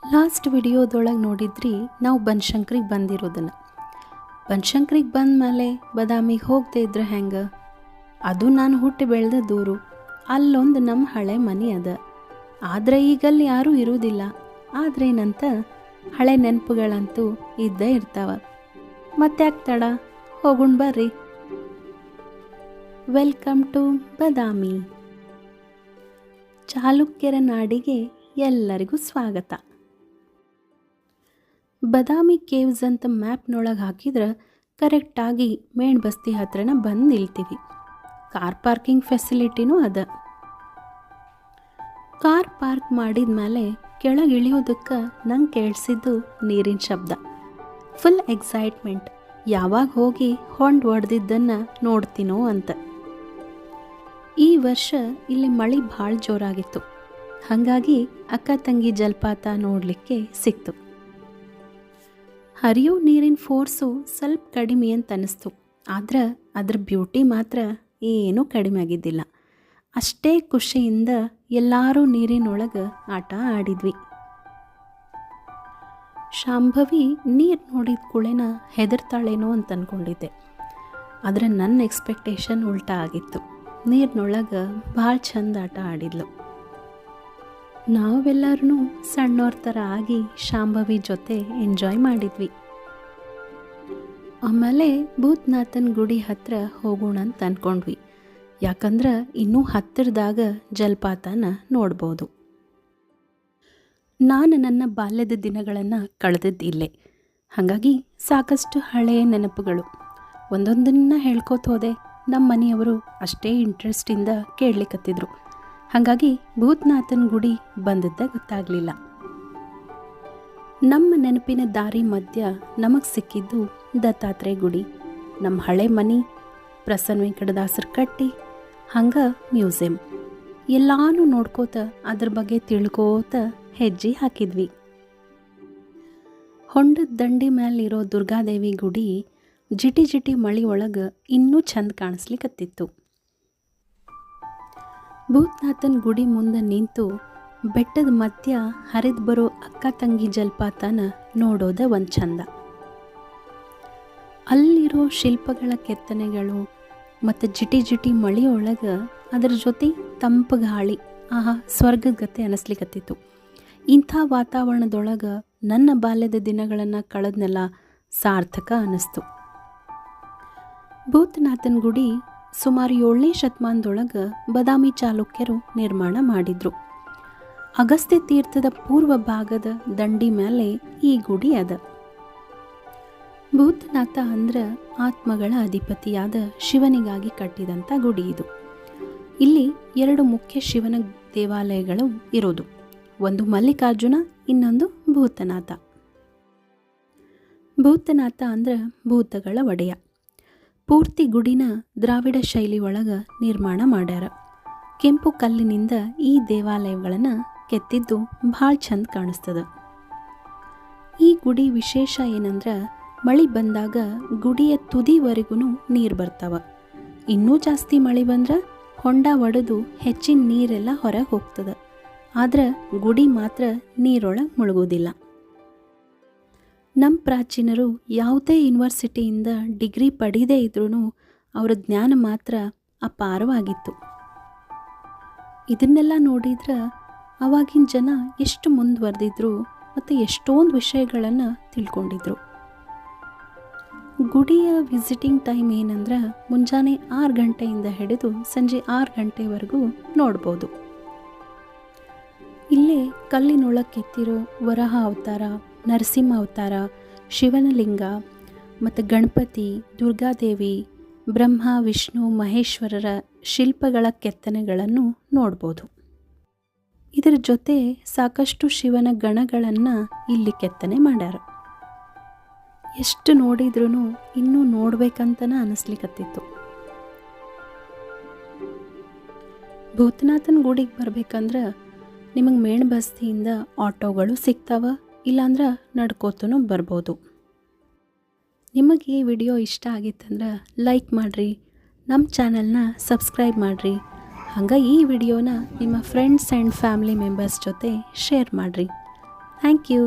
Last ವಿಡಿಯೋದೊಳಗೆ ನೋಡಿದ್ರಿ ನಾವು ಬನಶಂಕರಿಗೆ ಬಂದಿರೋದನ್ನು. ಬನಶಂಕರಿಗೆ ಬಂದ ಮೇಲೆ ಬಾದಾಮಿಗೆ ಹೋಗದೆ ಇದ್ರೆ ಹೆಂಗೆ? ಅದು ನಾನು ಹುಟ್ಟಿ ಬೆಳೆದ ದೂರು. ಅಲ್ಲೊಂದು ನಮ್ಮ ಹಳೆ ಮನೆ ಅದ. ಆದರೆ ಈಗಲ್ಲಿ ಯಾರೂ ಇರೋದಿಲ್ಲ. ಆದ್ರೇನಂತ ಹಳೆ ನೆನಪುಗಳಂತೂ ಇದ್ದೇ ಇರ್ತಾವ. ಮತ್ತ್ಯಾಕೆ ತಡ, ಹೋಗುಣ ಬರ್ರಿ. ವೆಲ್ಕಮ್ ಟು ಬಾದಾಮಿ. ಚಾಲುಕ್ಯರ ನಾಡಿಗೆ ಎಲ್ಲರಿಗೂ ಸ್ವಾಗತ. ಬಾದಾಮಿ ಕೇವ್ಸ್ ಅಂತ ಮ್ಯಾಪ್ನೊಳಗೆ ಹಾಕಿದ್ರೆ ಕರೆಕ್ಟಾಗಿ ಮೇಣಬಸ್ತಿ ಹತ್ರನ ಬಂದು ನಿಲ್ತೀವಿ. ಕಾರ್ ಪಾರ್ಕಿಂಗ್ ಫೆಸಿಲಿಟಿನೂ ಅದ. ಕಾರ್ ಪಾರ್ಕ್ ಮಾಡಿದ ಮೇಲೆ ಕೆಳಗೆ ಇಳಿಯೋದಕ್ಕೆ ನಂಗೆ ಕೇಳಿಸಿದ್ದು ನೀರಿನ ಶಬ್ದ. ಫುಲ್ ಎಕ್ಸೈಟ್ಮೆಂಟ್, ಯಾವಾಗ ಹೋಗಿ ಹೊಂಡು ಹೊಡೆದಿದ್ದನ್ನು ನೋಡ್ತೀನೋ ಅಂತ. ಈ ವರ್ಷ ಇಲ್ಲಿ ಮಳೆ ಭಾಳ ಜೋರಾಗಿತ್ತು. ಹಾಗಾಗಿ ಅಕ್ಕ ತಂಗಿ ಜಲಪಾತ ನೋಡಲಿಕ್ಕೆ ಸಿಕ್ತು. ಹರಿಯೋ ನೀರಿನ ಫೋರ್ಸು ಸ್ವಲ್ಪ ಕಡಿಮೆ ಅಂತ ಅನ್ನಿಸ್ತು. ಆದ್ರೆ ಅದ್ರ ಬ್ಯೂಟಿ ಮಾತ್ರ ಏನೂ ಕಡಿಮೆ ಆಗಿದ್ದಿಲ್ಲ. ಅಷ್ಟೇ ಖುಷಿಯಿಂದ ಎಲ್ಲರೂ ನೀರಿನೊಳಗೆ ಆಟ ಆಡಿದ್ವಿ. ಶಾಂಭವಿ ನೀರು ನೋಡಿದ ಕೂಳೆನ ಹೆದರ್ತಾಳೇನೋ ಅಂತ ಅಂದ್ಕೊಂಡಿದ್ದೆ. ಆದರೆ ನನ್ನ ಎಕ್ಸ್ಪೆಕ್ಟೇಷನ್ ಉಲ್ಟಾ ಆಗಿತ್ತು. ನೀರಿನೊಳಗೆ ಭಾಳ ಚಂದ ಆಟ ಆಡಿದ್ಲು. ನಾವೆಲ್ಲರೂ ಸಣ್ಣವ್ರ ಥರ ಆಗಿ ಶಾಂಭವಿ ಜೊತೆ ಎಂಜಾಯ್ ಮಾಡಿದ್ವಿ. ಆಮೇಲೆ ಭೂತನಾಥನ ಗುಡಿ ಹತ್ರ ಹೋಗೋಣ ಅಂತ ಅಂದ್ಕೊಂಡ್ವಿ. ಯಾಕಂದ್ರೆ ಇನ್ನೂ ಹತ್ತಿರದಾಗ ಜಲಪಾತನ ನೋಡ್ಬೋದು. ನಾನು ನನ್ನ ಬಾಲ್ಯದ ದಿನಗಳನ್ನು ಕಳೆದಿದ್ದಿಲ್ಲೇ. ಹಾಗಾಗಿ ಸಾಕಷ್ಟು ಹಳೆಯ ನೆನಪುಗಳು. ಒಂದೊಂದನ್ನು ಹೇಳ್ಕೋತ ಹೋದೆ. ನಮ್ಮ ಮನೆಯವರು ಅಷ್ಟೇ ಇಂಟ್ರೆಸ್ಟಿಂದ ಕೇಳಲಿಕ್ಕತ್ತಿದ್ರು. ಹಾಗಾಗಿ ಭೂತನಾಥನ ಗುಡಿ ಬಂದದ್ದೇ ಗೊತ್ತಾಗಲಿಲ್ಲ. ನಮ್ಮ ನೆನಪಿನ ದಾರಿ ಮಧ್ಯ ನಮಗೆ ಸಿಕ್ಕಿದ್ದು ದತ್ತಾತ್ರೇಯ ಗುಡಿ, ನಮ್ಮ ಹಳೆ ಮನೆ, ಪ್ರಸನ್ನ ವೆಂಕಟದಾಸರ ಕಟ್ಟಿ, ಹಂಗೆ ಮ್ಯೂಸಿಯಂ ಎಲ್ಲಾನು ನೋಡ್ಕೋತ ಅದ್ರ ಬಗ್ಗೆ ತಿಳ್ಕೋತ ಹೆಜ್ಜೆ ಹಾಕಿದ್ವಿ. ಹೊಂಡದ ದಂಡಿ ಮೇಲಿರೋ ದುರ್ಗಾದೇವಿ ಗುಡಿ ಜಿಟಿ ಜಿಟಿ ಮಳೆ ಒಳಗೆ ಇನ್ನೂ ಚಂದ ಕಾಣಿಸ್ಲಿಕ್ಕತ್ತಿತ್ತು. ಭೂತನಾಥನ ಗುಡಿ ಮುಂದೆ ನಿಂತು ಬೆಟ್ಟದ ಮಧ್ಯ ಹರಿದು ಬರೋ ಅಕ್ಕ ತಂಗಿ ಜಲಪಾತನ ನೋಡೋದೇ ಒಂದು ಚಂದ. ಅಲ್ಲಿರೋ ಶಿಲ್ಪಗಳ ಕೆತ್ತನೆಗಳು ಮತ್ತು ಜಿಟಿ ಜಿಟಿ ಮಳೆಯೊಳಗೆ ಅದರ ಜೊತೆ ತಂಪು ಗಾಳಿ, ಆಹಾ ಸ್ವರ್ಗದ ಗತೆ ಅನ್ನಿಸ್ಲಿಕ್ಕತ್ತಿತ್ತು. ಇಂಥ ವಾತಾವರಣದೊಳಗೆ ನನ್ನ ಬಾಲ್ಯದ ದಿನಗಳನ್ನು ಕಳೆದ್ನೆಲ್ಲ ಸಾರ್ಥಕ ಅನ್ನಿಸ್ತು. ಭೂತನಾಥನ ಗುಡಿ ಸುಮಾರು 7ನೇ ಶತಮಾನದೊಳಗೆ ಬಾದಾಮಿ ಚಾಲುಕ್ಯರು ನಿರ್ಮಾಣ ಮಾಡಿದ್ರು. ಅಗಸ್ತ್ಯ ತೀರ್ಥದ ಪೂರ್ವ ಭಾಗದ ದಂಡಿ ಮೇಲೆ ಈ ಗುಡಿ ಅದ. ಭೂತನಾಥ ಅಂದ್ರೆ ಆತ್ಮಗಳ ಅಧಿಪತಿಯಾದ ಶಿವನಿಗಾಗಿ ಕಟ್ಟಿದಂಥ ಗುಡಿ ಇದು. ಇಲ್ಲಿ 2 ಮುಖ್ಯ ಶಿವನ ದೇವಾಲಯಗಳು ಇರೋದು. ಒಂದು ಮಲ್ಲಿಕಾರ್ಜುನ, ಇನ್ನೊಂದು ಭೂತನಾಥ. ಭೂತನಾಥ ಅಂದ್ರೆ ಭೂತಗಳ ಒಡೆಯ. ಪೂರ್ತಿ ಗುಡಿನ ದ್ರಾವಿಡ ಶೈಲಿ ಒಳಗೆ ನಿರ್ಮಾಣ ಮಾಡ್ಯಾರ. ಕೆಂಪು ಕಲ್ಲಿನಿಂದ ಈ ದೇವಾಲಯಗಳನ್ನು ಕೆತ್ತಿದ್ದು ಭಾಳ ಚಂದ ಕಾಣಿಸ್ತದ. ಈ ಗುಡಿ ವಿಶೇಷ ಏನಂದ್ರೆ ಮಳೆ ಬಂದಾಗ ಗುಡಿಯ ತುದಿವರೆಗೂ ನೀರು ಬರ್ತಾವ. ಇನ್ನೂ ಜಾಸ್ತಿ ಮಳೆ ಬಂದ್ರೆ ಹೊಂಡ ಒಡೆದು ಹೆಚ್ಚಿನ ನೀರೆಲ್ಲ ಹೊರಗೆ ಹೋಗ್ತದೆ. ಆದ್ರೆ ಗುಡಿ ಮಾತ್ರ ನೀರೊಳಗೆ ಮುಳುಗೋದಿಲ್ಲ. ನಮ್ಮ ಪ್ರಾಚೀನರು ಯಾವುದೇ ಯೂನಿವರ್ಸಿಟಿಯಿಂದ ಡಿಗ್ರಿ ಪಡೀದೇ ಇದ್ರೂ ಅವರ ಜ್ಞಾನ ಮಾತ್ರ ಅಪಾರವಾಗಿತ್ತು. ಇದನ್ನೆಲ್ಲ ನೋಡಿದ್ರೆ ಅವಾಗಿನ ಜನ ಎಷ್ಟು ಮುಂದುವರೆದಿದ್ರು ಮತ್ತು ಎಷ್ಟೊಂದು ವಿಷಯಗಳನ್ನು ತಿಳ್ಕೊಂಡಿದ್ರು. ಗುಡಿಯ ವಿಸಿಟಿಂಗ್ ಟೈಮ್ ಏನಂದ್ರೆ ಮುಂಜಾನೆ 6 ಗಂಟೆಯಿಂದ ಹಿಡಿದು ಸಂಜೆ 6 ಗಂಟೆವರೆಗೂ ನೋಡ್ಬೋದು. ಇಲ್ಲೇ ಕಲ್ಲಿನೊಳಗೆ ಕೆತ್ತಿರೋ ವರಹ ಅವತಾರ, ನರಸಿಂಹ ಅವತಾರ, ಶಿವನ ಲಿಂಗ ಮತ್ತು ಗಣಪತಿ, ದುರ್ಗಾದೇವಿ, ಬ್ರಹ್ಮ, ವಿಷ್ಣು, ಮಹೇಶ್ವರರ ಶಿಲ್ಪಗಳ ಕೆತ್ತನೆಗಳನ್ನು ನೋಡ್ಬೋದು. ಇದರ ಜೊತೆ ಸಾಕಷ್ಟು ಶಿವನ ಗಣಗಳನ್ನು ಇಲ್ಲಿ ಕೆತ್ತನೆ ಮಾಡ್ಯಾರ. ಎಷ್ಟು ನೋಡಿದ್ರೂ ಇನ್ನೂ ನೋಡ್ಬೇಕಂತನ ಅನ್ನಿಸ್ಲಿಕ್ಕತ್ತಿತ್ತು. ಭೂತನಾಥನ ಗುಡಿಗೆ ಬರ್ಬೇಕಂದ್ರೆ ನಿಮಗೆ ಮೇಣಬಸ್ತಿಯಿಂದ ಆಟೋಗಳು ಸಿಗ್ತಾವ, ಇಲ್ಲಾಂದ್ರೆ ನಡ್ಕೋತನೂ ಬರ್ಬೋದು. ನಿಮಗೆ ಈ ವಿಡಿಯೋ ಇಷ್ಟ ಆಗಿತ್ತಂದ್ರೆ ಲೈಕ್ ಮಾಡಿರಿ, ನಮ್ಮ ಚಾನಲ್ನ ಸಬ್ಸ್ಕ್ರೈಬ್ ಮಾಡಿರಿ. ಹಂಗೆ ಈ ವಿಡಿಯೋನ ನಿಮ್ಮ ಫ್ರೆಂಡ್ಸ್ ಆ್ಯಂಡ್ ಫ್ಯಾಮಿಲಿ ಮೆಂಬರ್ಸ್ ಜೊತೆ ಶೇರ್ ಮಾಡಿರಿ. Thank you.